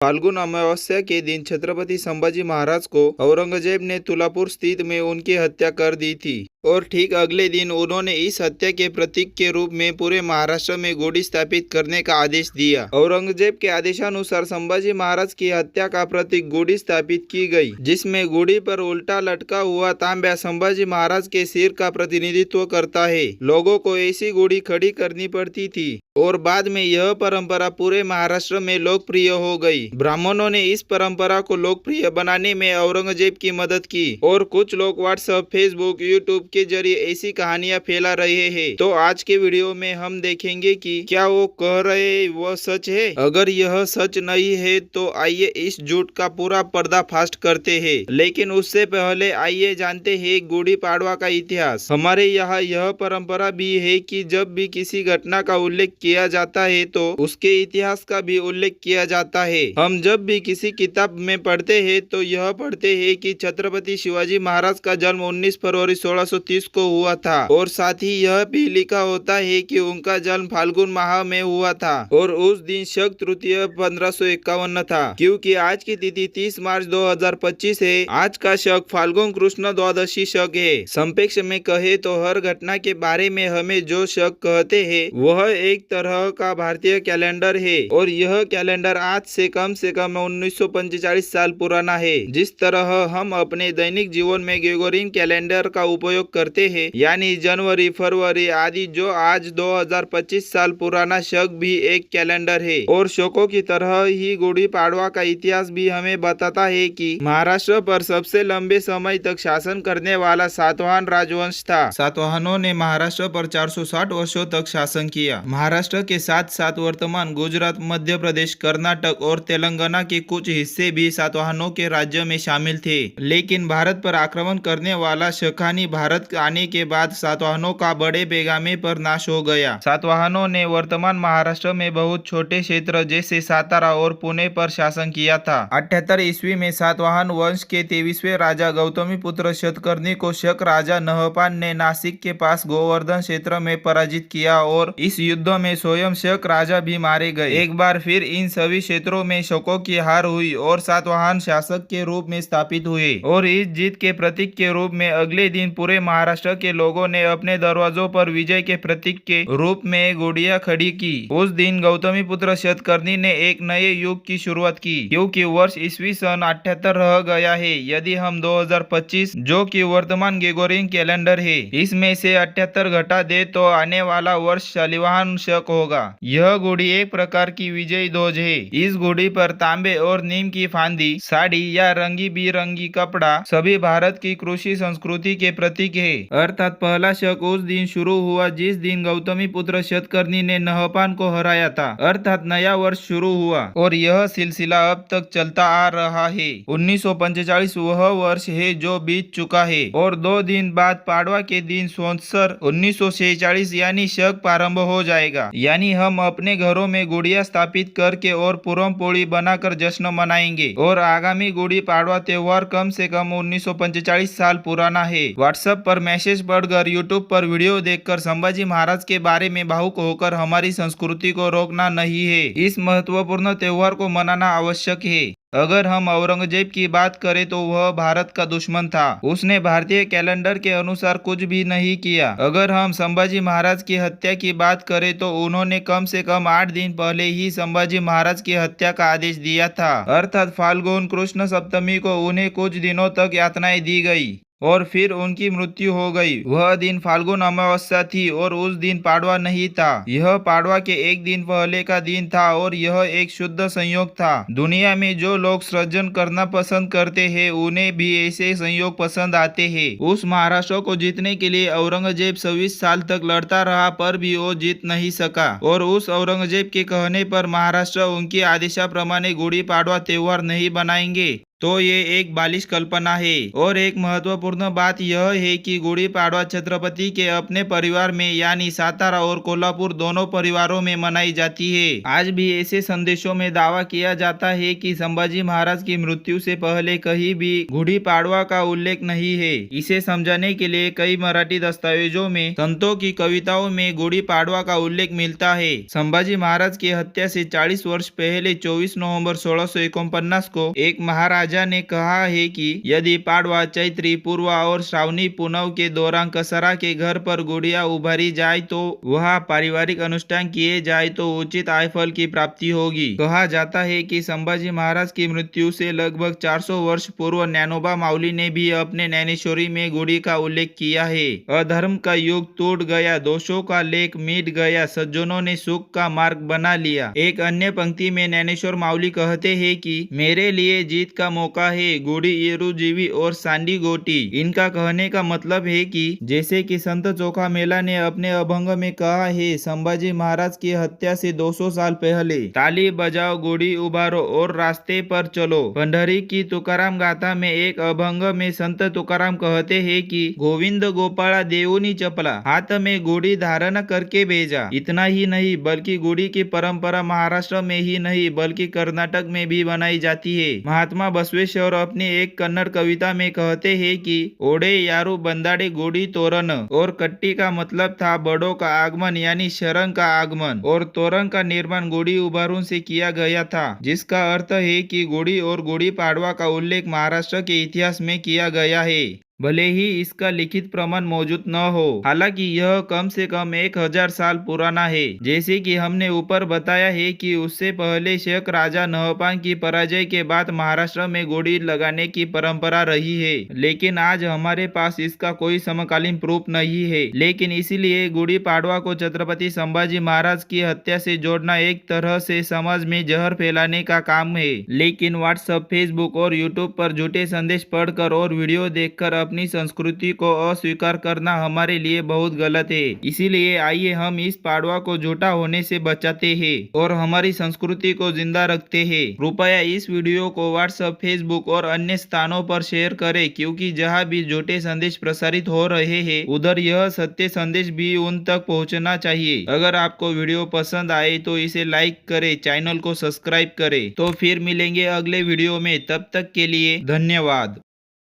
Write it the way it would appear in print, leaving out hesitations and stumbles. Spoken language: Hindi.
फाल्गुन अमावस्या के दिन छत्रपति संभाजी महाराज को औरंगजेब ने तुलापुर स्थित में उनकी हत्या कर दी थी और ठीक अगले दिन उन्होंने इस हत्या के प्रतीक के रूप में पूरे महाराष्ट्र में गुड़ी स्थापित करने का आदेश दिया। औरंगजेब के आदेशानुसार संभाजी महाराज की हत्या का प्रतीक गुड़ी स्थापित की गई, जिसमें गुड़ी पर उल्टा लटका हुआ तांबा संभाजी महाराज के सिर का प्रतिनिधित्व करता है। लोगों को ऐसी गुड़ी खड़ी करनी पड़ती थी और बाद में यह परंपरा पूरे महाराष्ट्र में लोकप्रिय हो गई। ब्राह्मणों ने इस परंपरा को लोकप्रिय बनाने में औरंगजेब की मदद की और कुछ लोग व्हाट्सएप, फेसबुक, यूट्यूब के जरिए ऐसी कहानियां फैला रहे हैं। तो आज के वीडियो में हम देखेंगे कि क्या वो कह रहे वह सच है। अगर यह सच नहीं है तो आइए इस झूठ का पूरा पर्दाफाश करते हैं। लेकिन उससे पहले आइए जानते हैं गुड़ी पाड़वा का इतिहास। हमारे यहाँ यह परंपरा भी है कि जब भी किसी घटना का उल्लेख किया जाता है तो उसके इतिहास का भी उल्लेख किया जाता है। हम जब भी किसी किताब में पढ़ते हैं तो यह पढ़ते हैं कि छत्रपति शिवाजी महाराज का जन्म 19 फरवरी 1630 को हुआ था और साथ ही यह भी लिखा होता है कि उनका जन्म फाल्गुन माह में हुआ था और उस दिन शक तृतीय 1551 था। क्योंकि आज की तिथि 30 मार्च 2025 है, आज का शक फाल्गुन कृष्ण द्वादशी शक है। संक्षेप में कहे तो हर घटना के बारे में हमें जो शक कहते हैं वह एक तरह का भारतीय कैलेंडर है और यह कैलेंडर आज से कम 1945 साल पुराना है। जिस तरह हम अपने दैनिक जीवन में ग्रेगोरियन कैलेंडर का उपयोग करते हैं, यानी जनवरी, फरवरी आदि, जो आज 2025 साल पुराना शक भी एक कैलेंडर है। और शकों की तरह ही गुड़ी पाड़वा का इतिहास भी हमें बताता है कि महाराष्ट्र पर सबसे लंबे समय तक शासन करने वाला सातवाहन राजवंश था। सातवाहनों ने महाराष्ट्र पर 460 वर्षों तक शासन किया। महाराष्ट्र के साथ साथ वर्तमान गुजरात, मध्य प्रदेश, कर्नाटक और तेलंगाना के कुछ हिस्से भी सातवाहनों के राज्य में शामिल थे। लेकिन भारत पर आक्रमण करने वाला शकानी भारत आने के बाद सातवाहनों का बड़े पैमाने पर नाश हो गया। सातवाहनों ने वर्तमान महाराष्ट्र में बहुत छोटे क्षेत्र जैसे सातारा और पुणे पर शासन किया था। 78 ईस्वी में सातवाहन वंश के 23वें राजा गौतमीपुत्र शतकर्णी को शक राजा नहपान ने नासिक के पास गोवर्धन क्षेत्र में पराजित किया और इस युद्ध में स्वयं शक राजा भी मारे गए। एक बार फिर इन सभी क्षेत्रों में शकों की हार हुई और सातवाहन शासक के रूप में स्थापित हुए और इस जीत के प्रतीक के रूप में अगले दिन पूरे महाराष्ट्र के लोगों ने अपने दरवाजों पर विजय के प्रतीक के रूप में गुड़िया खड़ी की। उस दिन गौतमीपुत्र शतकर्णी ने एक नए युग की शुरुआत की, क्योंकि वर्ष ईस्वी सन 78 रह गया है। यदि हम 2025 जो कि वर्तमान ग्रेगोरियन कैलेंडर है इसमें से 78 घटा दे तो आने वाला वर्ष शालिवाहन शक होगा। यह गुड़ी एक प्रकार की विजय ध्वज है। इस गुड़ी पर तांबे और नीम की फांदी, साड़ी या रंगी बिरंगी कपड़ा सभी भारत की कृषि संस्कृति के प्रतीक है। अर्थात पहला शक उस दिन शुरू हुआ जिस दिन गौतमीपुत्र शतकर्णी ने नहपान को हराया था, अर्थात नया वर्ष शुरू हुआ और यह सिलसिला अब तक चलता आ रहा है। 1945 वह वर्ष है जो बीत चुका है और 2 दिन बाद पाड़वा के दिन संवत्सर 1946 यानी शक प्रारंभ हो जाएगा। यानी हम अपने घरों में गुड़िया स्थापित करके और पुरम पोड़ी बनाकर जश्न मनाएंगे और आगामी गुड़ी पाड़वा त्योहार कम से कम 1945 साल पुराना है। व्हाट्सएप पर मैसेज पढ़कर, यूट्यूब पर वीडियो देखकर संभाजी महाराज के बारे में भावुक होकर हमारी संस्कृति को रोकना नहीं है। इस महत्वपूर्ण त्योहार को मनाना आवश्यक है। अगर हम औरंगजेब की बात करें तो वह भारत का दुश्मन था। उसने भारतीय कैलेंडर के अनुसार कुछ भी नहीं किया। अगर हम संभाजी महाराज की हत्या की बात करें तो उन्होंने कम से कम 8 दिन पहले ही संभाजी महाराज की हत्या का आदेश दिया था, अर्थात फाल्गुन कृष्ण सप्तमी को उन्हें कुछ दिनों तक यातनाएं दी गई और फिर उनकी मृत्यु हो गई। वह दिन फाल्गुन अमावस्या थी और उस दिन पाड़वा नहीं था। यह पाड़वा के एक दिन पहले का दिन था और यह एक शुद्ध संयोग था। दुनिया में जो लोग सृजन करना पसंद करते हैं उन्हें भी ऐसे संयोग पसंद आते हैं। उस महाराष्ट्र को जीतने के लिए औरंगजेब 26 साल तक लड़ता रहा पर भी वो जीत नहीं सका और उस औरंगजेब के कहने पर महाराष्ट्र उनकी आदेशाप्रमाणे गुड़ी पाड़वा त्योहार नहीं बनाएंगे। तो ये एक बालिश कल्पना है। और एक महत्वपूर्ण बात यह है कि गुड़ी पाड़वा छत्रपति के अपने परिवार में यानी सातारा और कोल्हापुर दोनों परिवारों में मनाई जाती है। आज भी ऐसे संदेशों में दावा किया जाता है कि संभाजी महाराज की मृत्यु से पहले कहीं भी गुड़ी पाड़वा का उल्लेख नहीं है। इसे समझाने के लिए कई मराठी दस्तावेजों में संतों की कविताओं में गुड़ी पाड़वा का उल्लेख मिलता है। संभाजी महाराज की हत्या से 40 वर्ष पहले 24 नवंबर 1649 को एक महाराजा ने कहा है कि यदि पाड़वा, चैत्री, पूर्वा और श्रावणी पुनव के दौरान कसरा के घर पर गुड़िया उभारी जाए तो वह पारिवारिक अनुष्ठान किए जाए तो उचित आयफल की प्राप्ति होगी। कहा जाता है कि संभाजी महाराज की मृत्यु से लगभग 400 वर्ष पूर्व ज्ञानोबा माउली ने भी अपने ज्ञानेश्वरी में गुड़ी का उल्लेख किया है। अधर्म का युग टूट गया, दोषों का लेख मिट गया, सज्जनों ने सुख का मार्ग बना लिया। एक अन्य पंक्ति में ज्ञानेश्वर माउली कहते हैं कि मेरे लिए जीत का मौका है, गुड़ी येरू जीवी और सांडी गोटी। इनका कहने का मतलब है कि जैसे कि संत चोखा मेला ने अपने अभंग में कहा है, संभाजी महाराज की हत्या से 200 साल पहले ताली बजाओ, गुड़ी उबारो और रास्ते पर चलो। पंढरी की तुकाराम गाथा में एक अभंग में संत तुकाराम कहते हैं कि गोविंद गोपाला देवनी चपला, हाथ में गुड़ी धारण करके भेजा। इतना ही नहीं बल्कि गुड़ी की परंपरा महाराष्ट्र में ही नहीं बल्कि कर्नाटक में भी बनाई जाती है। महात्मा बसवेश्वर अपनी एक कन्नड़ कविता में कहते हैं कि ओडे यारू बंदाड़े गुड़ी तोरण, और कट्टी का मतलब था बड़ों का आगमन यानी शरण का आगमन, और तोरण का निर्माण गुड़ी उभारून से किया गया था, जिसका अर्थ है कि गुड़ी और गुड़ी पाड़वा का उल्लेख महाराष्ट्र के इतिहास में किया गया है, भले ही इसका लिखित प्रमाण मौजूद न हो। हालांकि यह कम से कम 1000 साल पुराना है। जैसे कि हमने ऊपर बताया है कि उससे पहले शेख राजा नहपान की पराजय के बाद महाराष्ट्र में गुड़ी लगाने की परंपरा रही है, लेकिन आज हमारे पास इसका कोई समकालीन प्रूफ नहीं है। लेकिन इसीलिए गुड़ी पाड़वा को छत्रपति संभाजी महाराज की हत्या से जोड़ना एक तरह से समाज में जहर फैलाने का काम है। लेकिन व्हाट्सएप, फेसबुक और यूट्यूब पर झूठे संदेश पढ़कर और वीडियो देखकर अपनी संस्कृति को अस्वीकार करना हमारे लिए बहुत गलत है। इसीलिए आइए हम इस पाड़वा को झूठा होने से बचाते हैं और हमारी संस्कृति को जिंदा रखते हैं। कृपया इस वीडियो को व्हाट्सएप, फेसबुक और अन्य स्थानों पर शेयर करें, क्योंकि जहां भी झूठे संदेश प्रसारित हो रहे हैं उधर यह सत्य संदेश भी उन तक पहुंचना चाहिए। अगर आपको वीडियो पसंद आए तो इसे लाइक करें, चैनल को सब्सक्राइब करें। तो फिर मिलेंगे अगले वीडियो में, तब तक के लिए धन्यवाद।